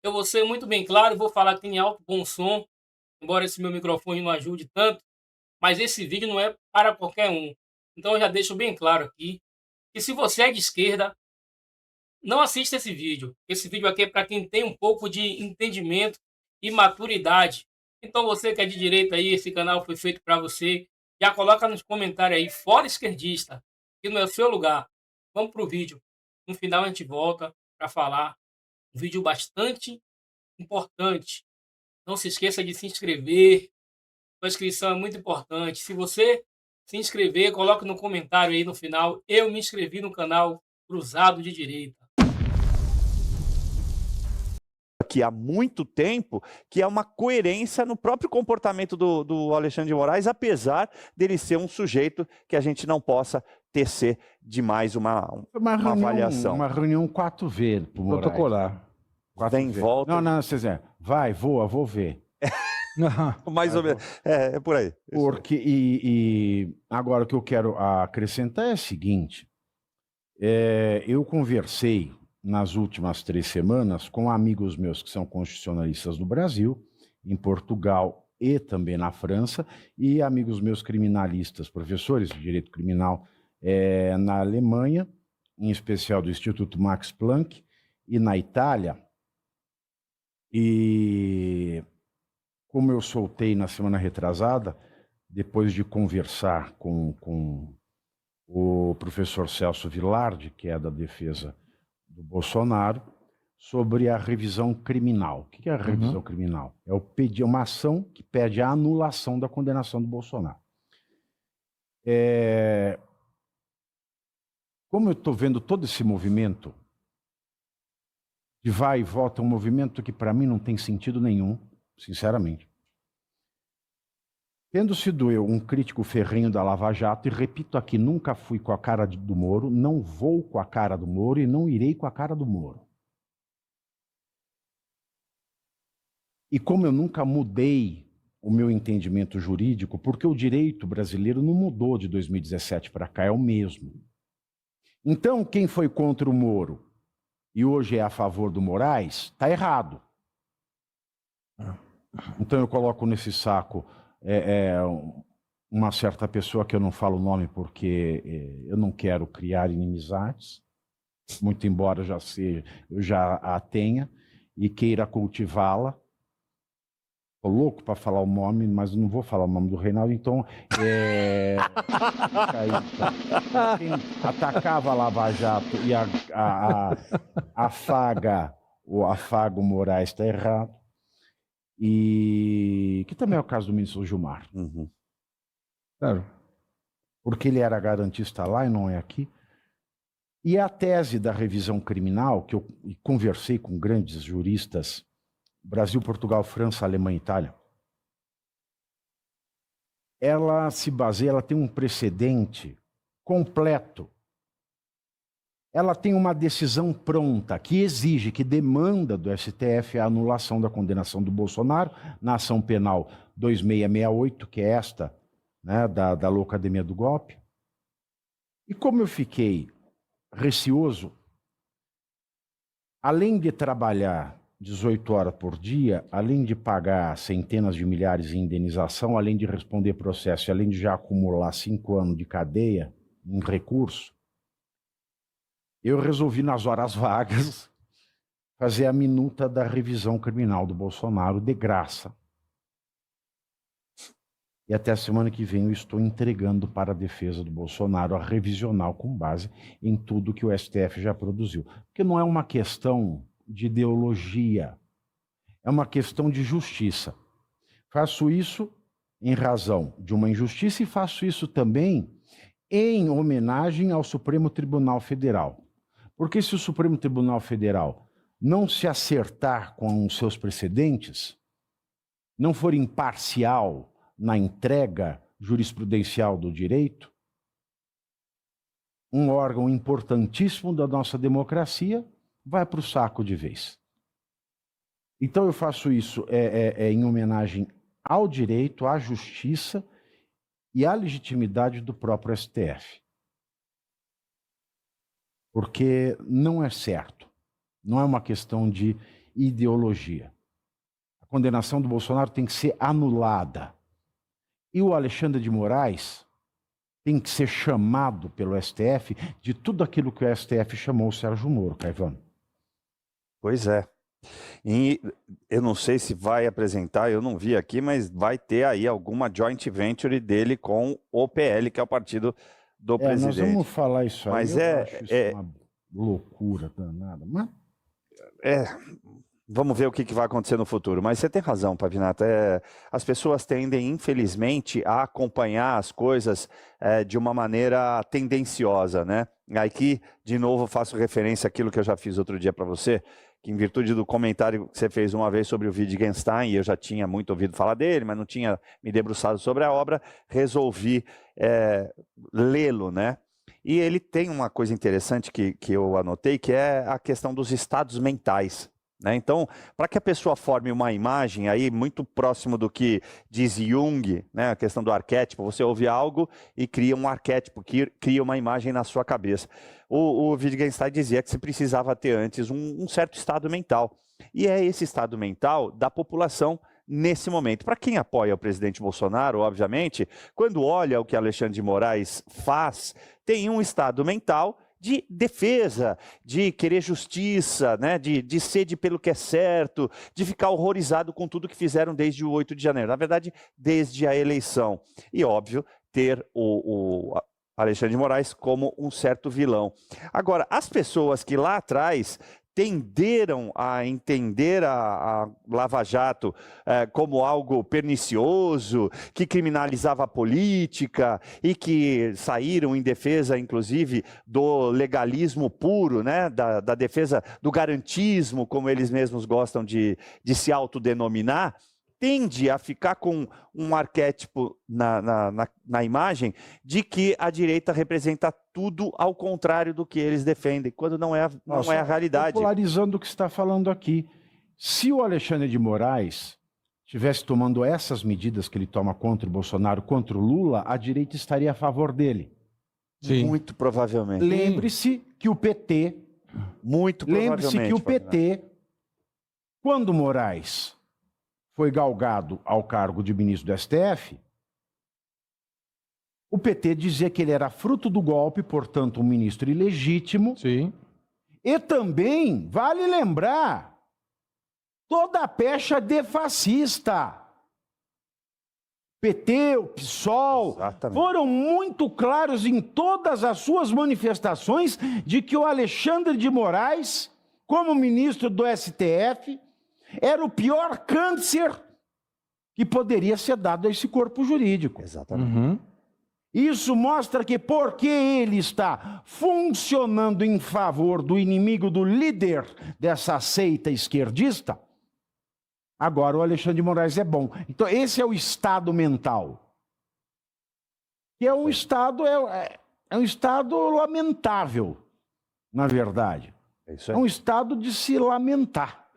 Eu vou ser muito bem claro, vou falar que tem alto bom som, embora esse meu microfone não ajude tanto, mas esse vídeo não é para qualquer um. Então eu já deixo bem claro aqui, que se você é de esquerda, não assista esse vídeo. Esse vídeo aqui é para quem tem um pouco de entendimento e maturidade. Então você que é de direita aí, esse canal foi feito para você. Já coloca nos comentários aí, fora esquerdista, que não é o seu lugar. Vamos pro vídeo. No final a gente volta para falar um vídeo bastante importante. Não se esqueça de se inscrever. A inscrição é muito importante. Se você se inscrever, coloque no comentário aí no final. Eu me inscrevi no canal Cruzado de Direita. Aqui há muito tempo, que é uma coerência no próprio comportamento do Alexandre de Moraes, apesar dele ser um sujeito que a gente não possa tecer demais uma avaliação. Uma reunião 4V pro Moraes. Protocolar. 4V. Vem, volta. Não, César. Vai, voa, vou ver. Mais ou menos. É por aí. Porque, agora o que eu quero acrescentar é o seguinte. Eu conversei nas últimas 3 semanas com amigos meus que são constitucionalistas do Brasil, em Portugal e também na França, e amigos meus criminalistas, professores de direito criminal na Alemanha, em especial do Instituto Max Planck, e na Itália. E como eu soltei na semana retrasada, depois de conversar com o professor Celso Vilardi, que é da defesa do Bolsonaro, sobre a revisão criminal. O que é a revisão criminal? É uma ação que pede a anulação da condenação do Bolsonaro. Como eu estou vendo todo esse movimento de vai e volta, um movimento que para mim não tem sentido nenhum, sinceramente. Tendo sido eu um crítico ferrenho da Lava Jato, e repito aqui, nunca fui com a cara do Moro, não vou com a cara do Moro e não irei com a cara do Moro. E como eu nunca mudei o meu entendimento jurídico, porque o direito brasileiro não mudou de 2017 para cá, é o mesmo. Então, quem foi contra o Moro e hoje é a favor do Moraes, está errado. Então eu coloco nesse saco uma certa pessoa que eu não falo o nome porque eu não quero criar inimizades, muito embora eu já a tenha e queira cultivá-la. Estou louco para falar o nome, mas não vou falar o nome do Reinaldo, então quem atacava a Lava Jato e afaga o Moraes está errado. E que também é o caso do ministro Gilmar. Claro. Porque ele era garantista lá e não é aqui. E a tese da revisão criminal, que eu conversei com grandes juristas, Brasil, Portugal, França, Alemanha e Itália, ela se baseia, ela tem um precedente completo. Ela tem uma decisão pronta que exige, que demanda do STF a anulação da condenação do Bolsonaro na ação penal 2668, que é esta, né, da Loucademia do Golpe. E como eu fiquei receoso, além de trabalhar 18 horas por dia, além de pagar centenas de milhares em indenização, além de responder processo, além de já acumular 5 anos de cadeia em recurso, eu resolvi, nas horas vagas, fazer a minuta da revisão criminal do Bolsonaro de graça. E até a semana que vem eu estou entregando para a defesa do Bolsonaro a revisional com base em tudo que o STF já produziu. Porque não é uma questão de ideologia, é uma questão de justiça. Faço isso em razão de uma injustiça e faço isso também em homenagem ao Supremo Tribunal Federal. Porque se o Supremo Tribunal Federal não se acertar com os seus precedentes, não for imparcial na entrega jurisprudencial do direito, um órgão importantíssimo da nossa democracia vai para o saco de vez. Então eu faço isso em homenagem ao direito, à justiça e à legitimidade do próprio STF. Porque não é certo. Não é uma questão de ideologia. A condenação do Bolsonaro tem que ser anulada. E o Alexandre de Moraes tem que ser chamado pelo STF de tudo aquilo que o STF chamou o Sérgio Moro, Caivano. Pois é. E eu não sei se vai apresentar, eu não vi aqui, mas vai ter aí alguma joint venture dele com o PL, que é o partido do presidente. Nós vamos falar isso aí. Mas eu acho isso uma loucura danada. Mas... Vamos ver o que vai acontecer no futuro. Mas você tem razão, Pavinato. As pessoas tendem, infelizmente, a acompanhar as coisas de uma maneira tendenciosa, né? Aqui, de novo, faço referência àquilo que eu já fiz outro dia para você, que em virtude do comentário que você fez uma vez sobre o Wittgenstein, e eu já tinha muito ouvido falar dele, mas não tinha me debruçado sobre a obra, resolvi lê-lo, né? E ele tem uma coisa interessante que eu anotei, que é a questão dos estados mentais. Né? Então, para que a pessoa forme uma imagem aí muito próximo do que diz Jung, né? A questão do arquétipo, você ouve algo e cria um arquétipo, cria uma imagem na sua cabeça. O Wittgenstein dizia que se precisava ter antes um certo estado mental. E é esse estado mental da população nesse momento. Para quem apoia o presidente Bolsonaro, obviamente, quando olha o que Alexandre de Moraes faz, tem um estado mental de defesa, de querer justiça, né? de sede pelo que é certo, de ficar horrorizado com tudo que fizeram desde o 8 de janeiro. Na verdade, desde a eleição. E, óbvio, ter o Alexandre de Moraes como um certo vilão. Agora, as pessoas que lá atrás tenderam a entender a Lava Jato como algo pernicioso, que criminalizava a política e que saíram em defesa, inclusive, do legalismo puro, né? da defesa do garantismo, como eles mesmos gostam de se autodenominar, tende a ficar com um arquétipo na imagem de que a direita representa tudo ao contrário do que eles defendem, quando não é a realidade. Popularizando o que você está falando aqui. Se o Alexandre de Moraes estivesse tomando essas medidas que ele toma contra o Bolsonaro, contra o Lula, a direita estaria a favor dele. Sim. Muito provavelmente. Lembre-se que o PT... Muito provavelmente. Lembre-se que o PT, quando Moraes foi galgado ao cargo de ministro do STF, o PT dizia que ele era fruto do golpe, portanto, um ministro ilegítimo. Sim. E também, vale lembrar, toda a pecha de fascista. PT, o PSOL, exatamente, foram muito claros em todas as suas manifestações de que o Alexandre de Moraes, como ministro do STF, era o pior câncer que poderia ser dado a esse corpo jurídico. Exatamente. Uhum. Isso mostra que porque ele está funcionando em favor do inimigo, do líder dessa seita esquerdista, agora o Alexandre de Moraes é bom. Então esse é o estado mental. Que é um estado, é um estado lamentável, na verdade. É um estado de se lamentar.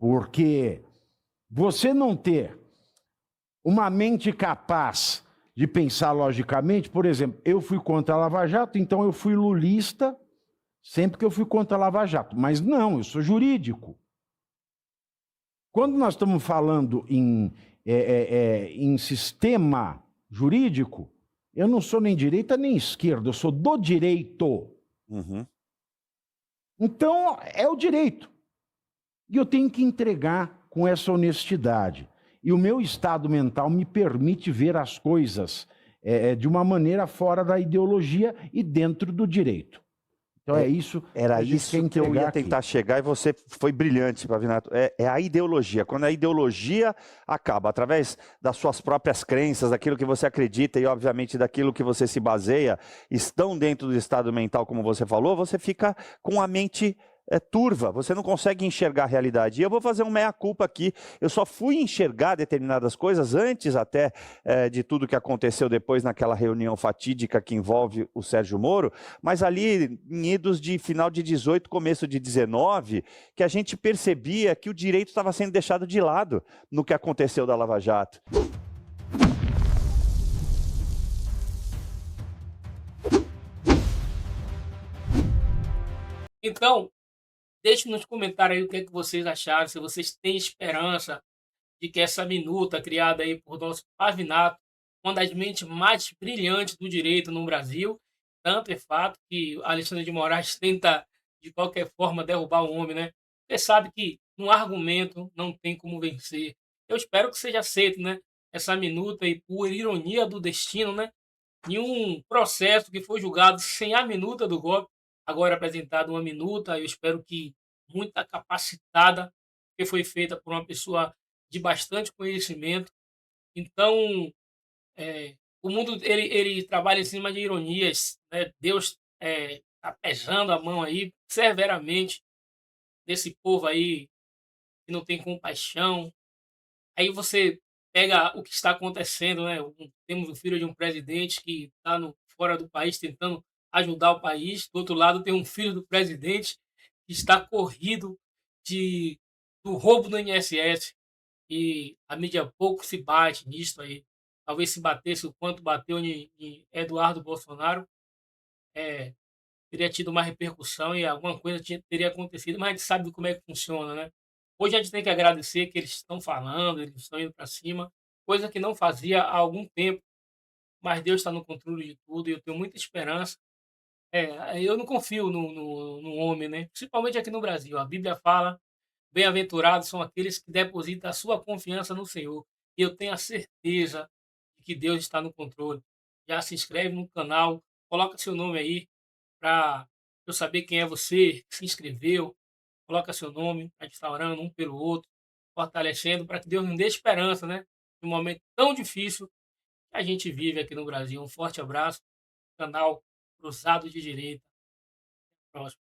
Porque você não ter uma mente capaz de pensar logicamente, por exemplo, eu fui contra a Lava Jato, então eu fui lulista sempre que eu fui contra a Lava Jato. Mas não, eu sou jurídico. Quando nós estamos falando em sistema jurídico, eu não sou nem direita nem esquerda, eu sou do direito. Uhum. Então, é o direito. E eu tenho que entregar com essa honestidade. E o meu estado mental me permite ver as coisas de uma maneira fora da ideologia e dentro do direito. Então é isso. Era isso que eu ia tentar chegar e você foi brilhante, Pavinato. É a ideologia. Quando a ideologia acaba, através das suas próprias crenças, daquilo que você acredita e, obviamente, daquilo que você se baseia, estão dentro do estado mental, como você falou, você fica com a mente turva, você não consegue enxergar a realidade. E eu vou fazer um meia-culpa aqui, eu só fui enxergar determinadas coisas antes até de tudo que aconteceu depois naquela reunião fatídica que envolve o Sérgio Moro, mas ali em idos de final de 18, começo de 19, que a gente percebia que o direito estava sendo deixado de lado no que aconteceu da Lava Jato. Então, Deixe nos comentários aí o que é que vocês acharam, se vocês têm esperança de que essa minuta criada aí por nosso Pavinato, uma das mentes mais brilhantes do direito no Brasil, tanto é fato que Alexandre de Moraes tenta, de qualquer forma, derrubar o homem, né? Você sabe que no argumento não tem como vencer. Eu espero que seja aceito, né? Essa minuta aí, por ironia do destino, né? Em um processo que foi julgado sem a minuta do golpe, agora é apresentado uma minuta, eu espero que muita capacitada, que foi feita por uma pessoa de bastante conhecimento. Então, o mundo ele trabalha em cima de ironias, né? Deus está pesando a mão aí severamente desse povo aí que não tem compaixão. Aí você pega o que está acontecendo, né? Temos o filho de um presidente que está fora do país tentando ajudar o país. Do outro lado, tem um filho do presidente que está corrido de, do roubo do INSS. E a mídia pouco se bate nisso aí. Talvez se batesse o quanto bateu em Eduardo Bolsonaro, é, teria tido uma repercussão e alguma coisa teria acontecido, mas a gente sabe como é que funciona, né? Hoje a gente tem que agradecer que eles estão falando, eles estão indo para cima, coisa que não fazia há algum tempo, mas Deus está no controle de tudo e eu tenho muita esperança. Eu não confio no homem, né? Principalmente aqui no Brasil. A Bíblia fala: bem-aventurados são aqueles que depositam a sua confiança no Senhor. E eu tenho a certeza de que Deus está no controle. Já se inscreve no canal, coloca seu nome aí para eu saber quem é você, que se inscreveu, coloca seu nome, a gente está orando um pelo outro, fortalecendo para que Deus nos dê esperança, né? Num momento tão difícil que a gente vive aqui no Brasil. Um forte abraço, canal Cruzado de Direita. Próximo.